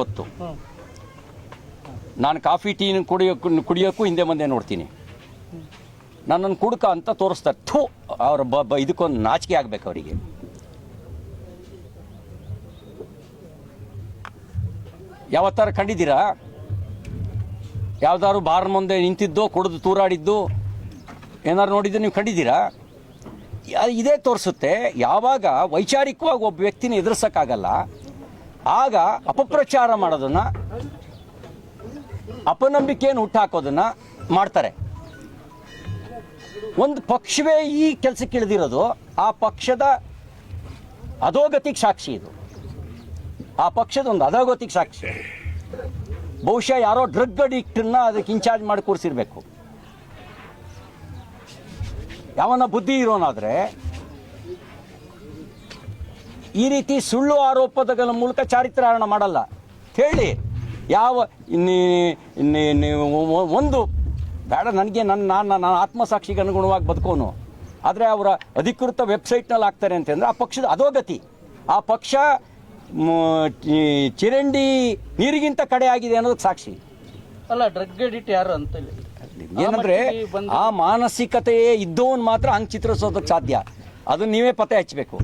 ಗೊತ್ತು. ನಾನು coffee tea ಕುಡಿಯೋಕ್ಕೂ ಹಿಂದೆ ಮುಂದೆ ನೋಡ್ತೀನಿ. ನನ್ನನ್ನು ಕುಡ್ಕ ಅಂತ ತೋರಿಸ್ತಾರೆ. ಥೂ, ಅವ್ರ ಇದಕ್ಕೊಂದು ನಾಚಿಕೆ ಆಗ್ಬೇಕು ಅವರಿಗೆ. ಯಾವತ್ತಾರು ಕಂಡಿದ್ದೀರಾ? ಯಾವ್ದಾದ್ರು ಬಾರ್ ಮುಂದೆ ನಿಂತಿದ್ದೋ, ಕುಡಿದು ತೂರಾಡಿದ್ದು ಏನಾದ್ರು ನೋಡಿದ್ದು ನೀವು ಕಂಡಿದ್ದೀರಾ? ಇದೇ ತೋರಿಸುತ್ತೆ, ಯಾವಾಗ ವೈಚಾರಿಕವಾಗಿ ಒಬ್ಬ ವ್ಯಕ್ತಿನ ಎದುರಿಸೋಕ್ಕಾಗಲ್ಲ ಆಗ ಅಪಪ್ರಚಾರ ಮಾಡೋದನ್ನ, ಅಪನಂಬಿಕೆಯನ್ನು ಹುಟ್ಟಾಕೋದನ್ನ ಮಾಡ್ತಾರೆ. ಒಂದು ಪಕ್ಷವೇ ಈ ಕೆಲಸಕ್ಕೆ ಇಳಿದಿರೋದು ಆ ಪಕ್ಷದ ಅಧೋಗತಿಗೆ ಸಾಕ್ಷಿ. ಇದು ಆ ಪಕ್ಷದ ಒಂದು ಅಧೋಗತಿಗೆ ಸಾಕ್ಷಿ. ಬಹುಶಃ ಯಾರೋ ಡ್ರಗ್ ಅಡಿಕ್ಟನ್ನ ಅದಕ್ಕೆ ಇನ್ಚಾರ್ಜ್ ಮಾಡಿ ಕೂರಿಸಿರ್ಬೇಕು. ಯಾವನ ಬುದ್ಧಿ ಇರೋನಾದ್ರೆ ಈ ರೀತಿ ಸುಳ್ಳು ಆರೋಪಗಳ ಮೂಲಕ ಚಾರಿತ್ರ್ಯಹರಣ ಮಾಡಲ್ಲ ಹೇಳಿ. ಯಾವ ಒಂದು ಬೇಡ, ನನಗೆ ನನ್ನ ಆತ್ಮಸಾಕ್ಷಿಗೆ ಅನುಗುಣವಾಗಿ ಬದುಕೋನು, ಆದರೆ ಅವರ ಅಧಿಕೃತ ವೆಬ್ಸೈಟ್ನಲ್ಲಿ ಹಾಕ್ತಾರೆ ಅಂತಂದರೆ ಆ ಪಕ್ಷದ ಅಧೋಗತಿ. ಆ ಪಕ್ಷ ಚಿರಂಡಿ ನೀರಿಗಿಂತ ಕಡೆ ಆಗಿದೆ ಅನ್ನೋದಕ್ಕೆ ಸಾಕ್ಷಿ. ಅಲ್ಲ, ಡ್ರಗ್ ಎಡಿಟ್ ಯಾರು ಅಂತ ಏನಂದ್ರೆ ಆ ಮಾನಸಿಕತೆಯೇ ಇದ್ದವನು ಮಾತ್ರ ಹಂಗೆ ಚಿತ್ರಿಸೋದಕ್ಕೆ ಸಾಧ್ಯ. ಅದನ್ನ ನೀವೇ ಪತ್ತೆ ಹಚ್ಚಬೇಕು.